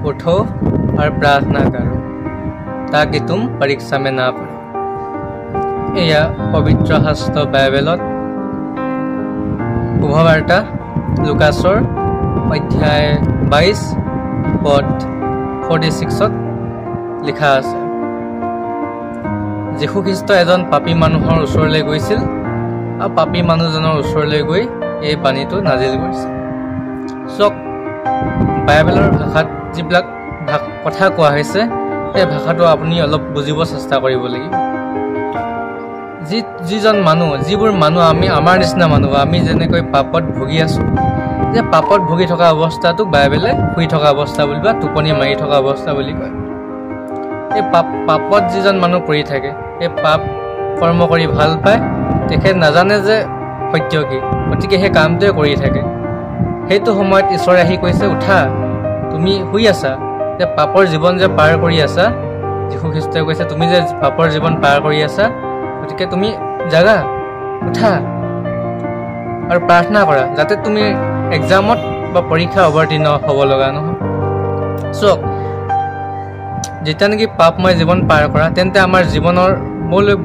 उठो और प्रार्थना करो ताकि तुम परीक्षा में ना पड़ो। यह पवित्र शास्त्र बाइबेलत शुभबार्ता लुकासर अध्याय 22 पद 46 लिखा আছে। যীশু খ্ৰীষ্ট এজন পাপী মানুহৰ ওচৰলৈ গৈছিল আৰু পাপী মানুহজনৰ ওচৰলৈ গৈ এই বাণীটো নাজিল কৰিছিল। চক বাইবেলৰ ভাষাত যিবিলাক কথা কোৱা হৈছে সেই ভাষাটো আপুনি অলপ বুজিব চেষ্টা কৰিব লাগিব। যিজন মানুহ যিবোৰ মানুহ আমাৰ নিচিনা মানুহ আমি যেনেকৈ পাপত ভুগি আছোঁ, যে পাপত ভুগি থকা অৱস্থাটোক বাইবেলে শুই থকা অৱস্থা বুলি বা টোপনি মাৰি থকা অৱস্থা বুলি কয়। এই পাপত যিজন মানুহ পৰি থাকে, এই পাপ কৰ্ম কৰি ভাল পায়, তেখেত নাজানে যে সত্য কি, গতিকে সেই কামটোৱে কৰি থাকে। সেইটো সময়ত ঈশ্বৰে আহি কৈছে, উঠা, তুমি শুই আছা, যে পাপৰ জীৱন যে পাৰ কৰি আছা। যীশু খ্ৰীষ্টই কৈছে, তুমি যে পাপৰ জীৱন পাৰ কৰি আছা, গতিকে তুমি জাগা, উঠা আৰু প্ৰাৰ্থনা কৰা, যাতে তুমি এক্সামত বা পৰীক্ষা অৱতীৰ্ণ হ'ব লগা নহয়। চক, যেতিয়া নেকি পাপময় জীৱন পাৰ কৰা, তেন্তে আমাৰ জীৱনৰ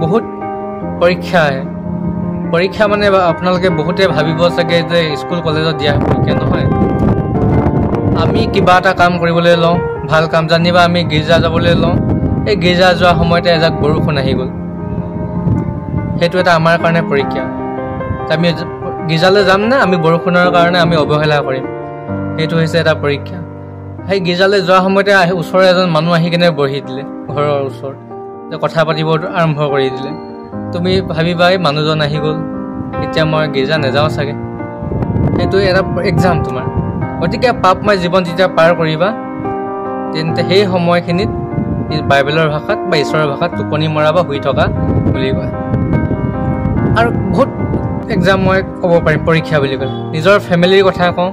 বহুত পৰীক্ষা আহে। পৰীক্ষা মানে আপোনালোকে বহুতে ভাবিব চাগে যে স্কুল কলেজত দিয়া পৰীক্ষা নহয়। আমি কিবা এটা কাম কৰিবলৈ লওঁ, ভাল কাম জানিবা আমি গীৰ্জা যাবলৈ লওঁ। এই গীৰ্জা যোৱা সময়তে এজাক বৰষুণ আহি গ'ল, সেইটো এটা আমাৰ কাৰণে পৰীক্ষা। আমি গীৰ্জালৈ যাম নে আমি বৰষুণৰ কাৰণে আমি অৱহেলা কৰিম, সেইটো হৈছে এটা পৰীক্ষা। সেই গীৰ্জালৈ যোৱা সময়তে ওচৰৰ এজন মানুহ আহি কেনে বহি দিলে, ঘৰৰ ওচৰত যে কথা পাতিব আৰম্ভ কৰি দিলে। তুমি ভাবিবা এই মানুহজন আহি গ'ল, এতিয়া মই গীৰ্জা নাযাওঁ চাগে। সেইটো এটা এক্সাম তোমাৰ। গতিকে পাপময় জীৱন যেতিয়া পাৰ কৰিবা, তেন্তে সেই সময়খিনিত বাইবেলৰ ভাষাত বা ঈশ্বৰৰ ভাষাত টোপনি মৰা বা শুই থকা বুলি কয়। আৰু বহুত এক্সাম মই ক'ব পাৰিম পৰীক্ষা বুলি কয়। নিজৰ ফেমিলিৰ কথা কওঁ,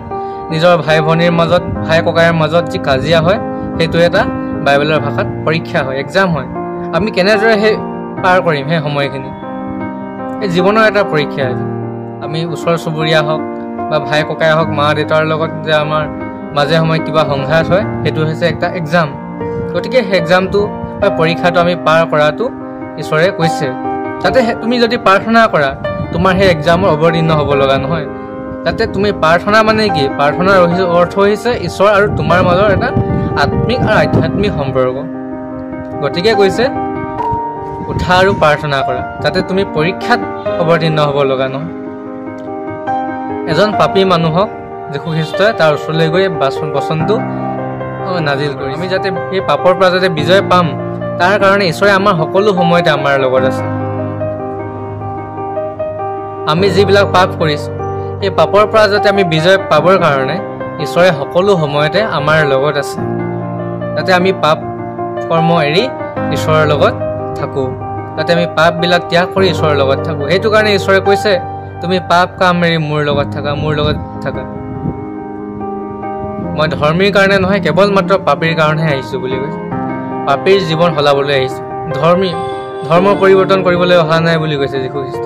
নিজৰ ভাই ভনীৰ মাজত, ভাই ককাইৰ মাজত যি কাজিয়া হয়, সেইটো এটা বাইবেলৰ ভাষাত পৰীক্ষা হয়, এক্সাম হয়। আমি কেনেদৰে সেই পাৰ কৰিম সেই সময়খিনি, এই জীৱনৰ এটা পৰীক্ষা। আমি ওচৰ চুবুৰীয়া হওক বা ভাই ককাই হওক, মা দেউতাৰ লগত যে আমাৰ মাজে সময়ে কিবা সংঘাত হয়, সেইটো হৈছে এটা এক্সাম। গতিকে সেই এক্সামটো বা পৰীক্ষাটো আমি পাৰ কৰাটো ঈশ্বৰে কৈছে। যাতে তুমি যদি প্ৰাৰ্থনা কৰা, তোমাৰ সেই এক্সামৰ অৱতীৰ্ণ হ'ব লগা নহয়। যাতে তুমি প্ৰাৰ্থনা মানে কি, প্ৰাৰ্থনাৰ অৰ্থ হৈছে ঈশ্বৰ আৰু তোমাৰ মাজৰ এটা আত্মিক আৰু আধ্যাত্মিক সম্পৰ্ক। গতিকে কৈছে, উঠা আৰু প্ৰাৰ্থনা কৰা, যাতে তুমি পৰীক্ষাত অৱতীৰ্ণ হ'ব লগা নহয়। এজন পাপী মানুহক যীশু খ্ৰীষ্টই তাৰ ওচৰলৈ গৈ বচনটো নাজিল কৰি, আমি যাতে সেই পাপৰ পৰা যাতে বিজয় পাম, তাৰ কাৰণে ঈশ্বৰে আমাৰ সকলো সময়তে আমাৰ লগত আছে। আমি যিবিলাক পাপ কৰিছোঁ, সেই পাপৰ পৰা যাতে আমি বিজয় পাবৰ কাৰণে ঈশ্বৰে সকলো সময়তে আমাৰ লগত আছে, যাতে আমি পাপ কৰ্ম এৰি ঈশ্বৰৰ লগত থাকোঁ, যাতে আমি পাপবিলাক ত্যাগ কৰি ঈশ্বৰৰ লগত থাকোঁ। সেইটো কাৰণে ঈশ্বৰে কৈছে, তুমি পাপ কাম এৰি মোৰ লগত থাকা, মোৰ লগত থাকা। মই ধৰ্মীৰ কাৰণে নহয়, কেৱল মাত্ৰ পাপীৰ কাৰণেহে আহিছোঁ বুলি কৈছে। পাপীৰ জীৱন সলাবলৈ আহিছোঁ, ধৰ্ম পৰিৱৰ্তন কৰিবলৈ অহা নাই বুলি কৈছে যীশু খ্ৰীষ্ট।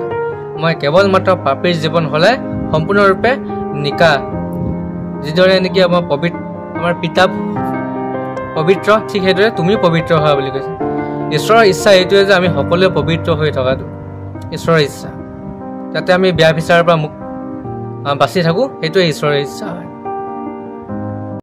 মই কেৱল মাত্ৰ পাপীৰ জীৱন সলাই সম্পূৰ্ণৰূপে নিকা, যিদৰে নেকি আমাৰ পিতা পবিত্ৰ, ঠিক সেইদৰে তুমি পবিত্ৰ হোৱা বুলি কৈছে। ঈশ্বৰৰ ইচ্ছা এইটোৱে যে আমি সকলোৱে পবিত্ৰ হৈ থকাটো ঈশ্বৰৰ ইচ্ছা, যাতে আমি বেয়া বিচাৰৰ পৰা বাচি থাকোঁ, সেইটোৱে ঈশ্বৰৰ ইচ্ছা হয়।